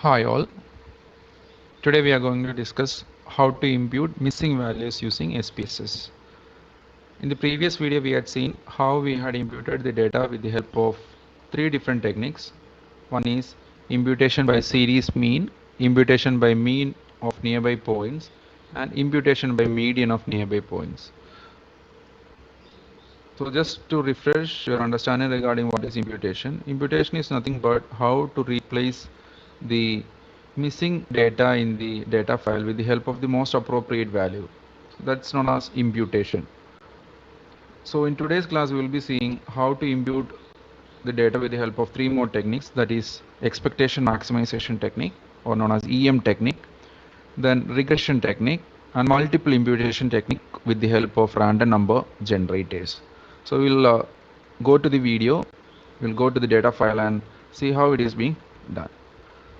Hi all, today we are going to discuss how to impute missing values using SPSS. In the previous video we had seen how we had imputed the data with the help of three different techniques. One is imputation by series mean, imputation by mean of nearby points, and imputation by median of nearby points. So just to refresh your understanding regarding what is imputation. Imputation is nothing but how to replace the missing data in the data file with the help of the most appropriate value. So that's known as imputation. So in today's class we will be seeing how to impute the data with the help of three more techniques, that is expectation maximization technique or known as EM technique, then regression technique and multiple imputation technique with the help of random number generators. So we'll go to the video, we'll go to the data file and see how it is being done.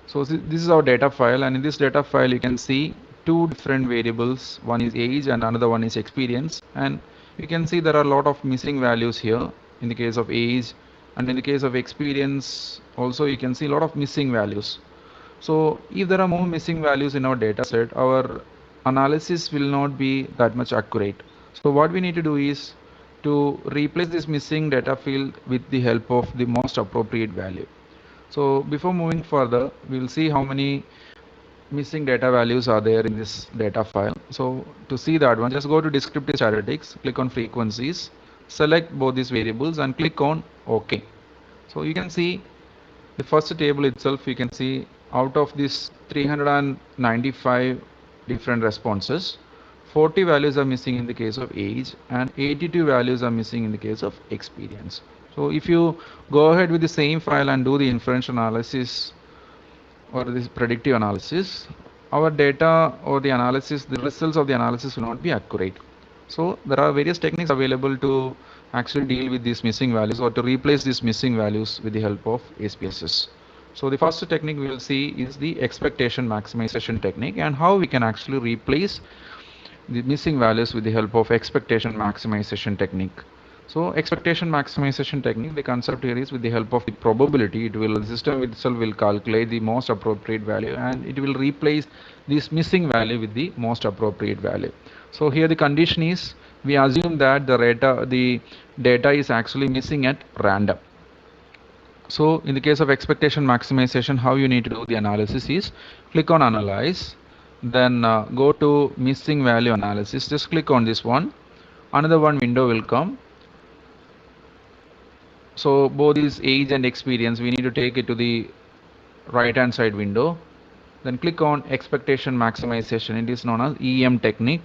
So this is our data file, and in this data file you can see two different variables. One is age and another one is experience, and you can see there are a lot of missing values here in the case of age, and in the case of experience also you can see a lot of missing values. So if there are more missing values in our data set, our analysis will not be that much accurate. So what we need to do is to replace this missing data field with the help of the most appropriate value. So before moving further, we will see how many missing data values are there in this data file. So to see that one, just go to descriptive statistics, click on frequencies, select both these variables and click on OK. So you can see the first table itself, you can see out of this 395 different responses, 40 values are missing in the case of age and 82 values are missing in the case of experience. So if you go ahead with the same file and do the inferential analysis or this predictive analysis, our data or the analysis, the results of the analysis will not be accurate. So there are various techniques available to actually deal with these missing values or to replace these missing values with the help of SPSS. So the first technique we will see is the expectation maximization technique, and how we can actually replace the missing values with the help of expectation maximization technique. So expectation maximization technique, the concept here is with the help of the probability, the system itself will calculate the most appropriate value and it will replace this missing value with the most appropriate value. So here the condition is we assume that the data is actually missing at random. So in the case of expectation maximization, how you need to do the analysis is click on analyze, then go to missing value analysis, just click on this one, another one window will come. So both is age and experience, we need to take it to the right hand side window, then click on expectation maximization, it is known as EM technique.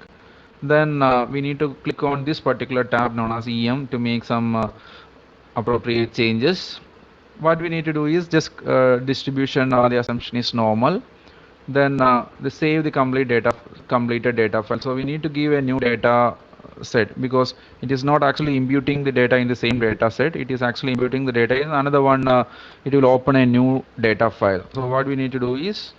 Then we need to click on this particular tab known as EM to make some appropriate changes. What we need to do is just distribution or the assumption is normal, then the save the completed data file. So we need to give a new data set because it is not actually imputing the data in the same data set, it is actually imputing the data in another one. It will open a new data file. So what we need to do is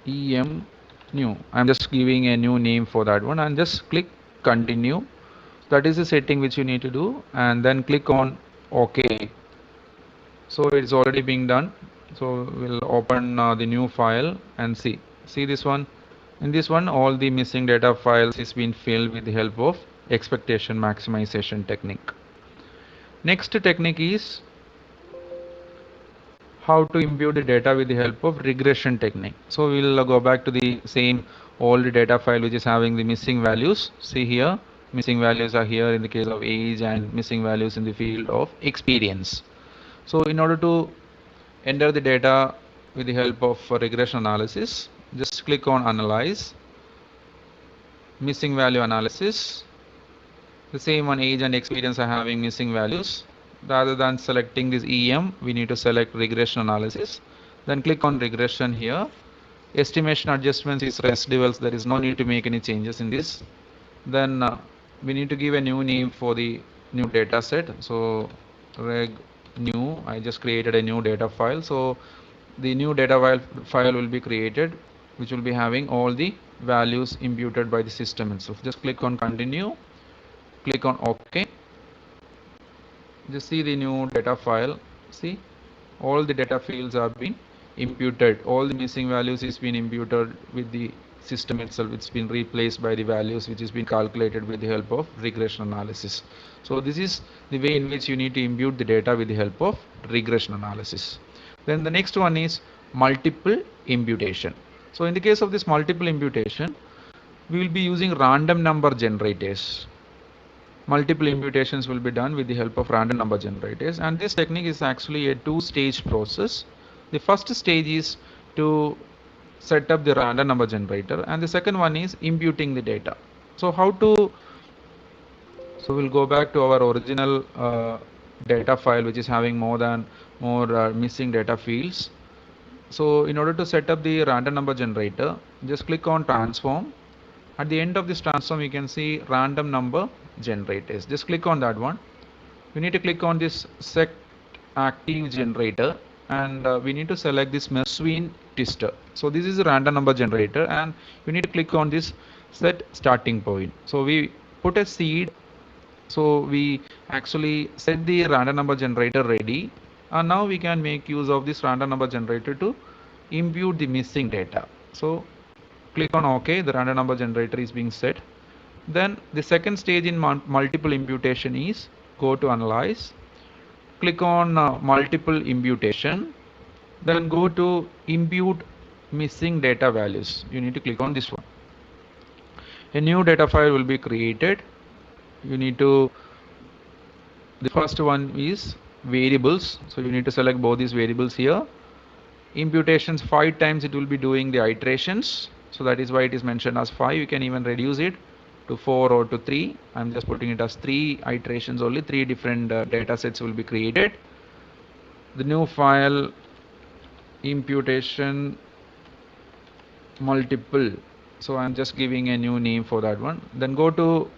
em new, I'm just giving a new name for that one and just click continue. That is the setting which you need to do, and then click on OK. So it's already being done. So we'll open the new file and see this one. In this one all the missing data files is been filled with the help of expectation maximization technique. Next technique is how to impute the data with the help of regression technique. So we'll go back to the same old data file which is having the missing values. See here, missing values are here in the case of age and missing values in the field of experience. So in order to enter the data with the help of regression analysis, just click on analyze, missing value analysis. The same one, age and experience are having missing values. Rather than selecting this EM, we need to select regression analysis. Then click on regression here. Estimation adjustments is residuals, there is no need to make any changes in this. Then we need to give a new name for the new data set. So reg new, I just created a new data file. So the new data file will be created, which will be having all the values imputed by the system itself. Just click on continue, click on OK. Just see the new data file. See, all the data fields are being imputed, all the missing values is been imputed with the system itself. It's been replaced by the values which is been calculated with the help of regression analysis. So this is the way in which you need to impute the data with the help of regression analysis. Then the next one is multiple imputation. So in the case of this multiple imputation, we will be using random number generators. Multiple imputations will be done with the help of random number generators, and this technique is actually a two-stage process. The first stage is to set up the random number generator, and the second one is imputing the data. So we'll go back to our original data file, which is having more missing data fields. So in order to set up the random number generator, just click on transform. At the end of this transform, you can see random number generators. Just click on that one. We need to click on this set active generator, and we need to select this Mersenne twister. So this is a random number generator, and we need to click on this set starting point. So we put a seed. So we actually set the random number generator ready, and now we can make use of this random number generator to impute the missing data. So click on OK, the random number generator is being set. Then the second stage in multiple imputation is go to analyze, click on multiple imputation, then go to impute missing data values. You need to click on this one. A new data file will be created. You need to, the first one is variables. So you need to select both these variables here. Imputations 5 times it will be doing the iterations. So that is why it is mentioned as 5. You can even reduce it to 4 or to 3. I'm just putting it as 3 iterations only. 3 different data sets will be created. The new file imputation multiple. So I'm just giving a new name for that one. Then go to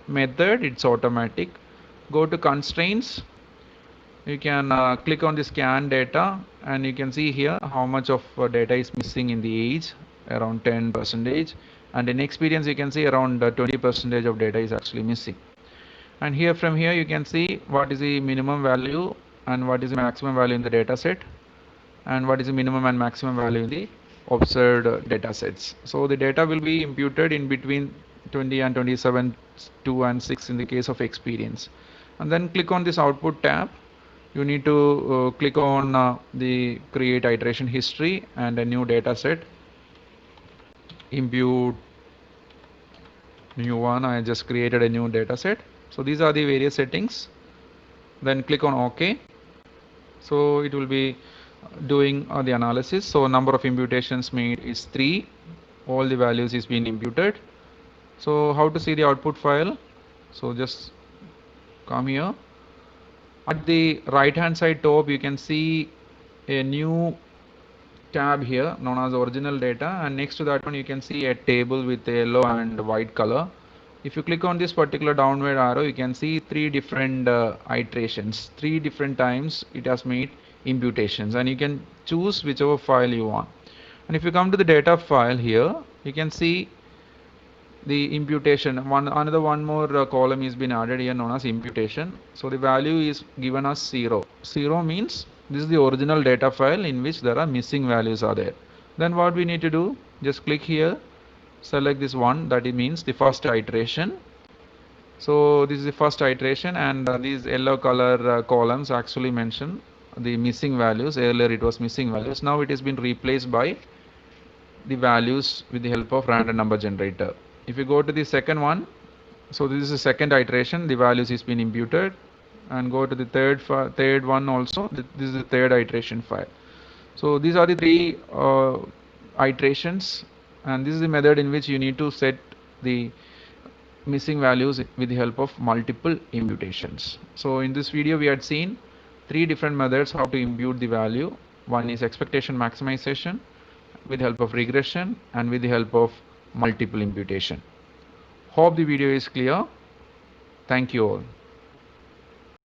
method, it's automatic. Go to constraints. You can click on the scan data, and you can see here how much of data is missing in the age, around 10%, and in experience you can see around 20% of data is actually missing. And here, from here, you can see what is the minimum value and what is the maximum value in the data set, and what is the minimum and maximum value in the observed data sets. So the data will be imputed in between 20 and 27, 2 and 6 in the case of experience. And then click on this output tab. You need to click on the create iteration history and a new data set. Impute new one. I just created a new data set. So these are the various settings. Then click on OK. So it will be doing the analysis. So number of imputations made is 3. All the values is being imputed. So how to see the output file? So just come here. At the right hand side top, you can see a new tab here known as original data, and next to that one you can see a table with a yellow and white color. If you click on this particular downward arrow, you can see 3 different iterations, 3 different times it has made imputations, and you can choose whichever file you want. And if you come to the data file here, you can see the imputation. Another one more column is been added here known as imputation. So the value is given as 0. 0 means this is the original data file in which there are missing values are there. Then what we need to do, just click here, select this one, that it means the first iteration. So this is the first iteration, and these yellow color columns actually mention the missing values. Earlier it was missing values, now it has been replaced by the values with the help of random number generator. If you go to the second one, so this is the second iteration, the values is been imputed, and go to the third one also, this is the third iteration file. So these are the 3 iterations, and this is the method in which you need to set the missing values with the help of multiple imputations. So in this video we had seen 3 different methods how to impute the value. One is expectation maximization with the help of regression, and with the help of multiple imputation. Hope the video is clear. Thank you all.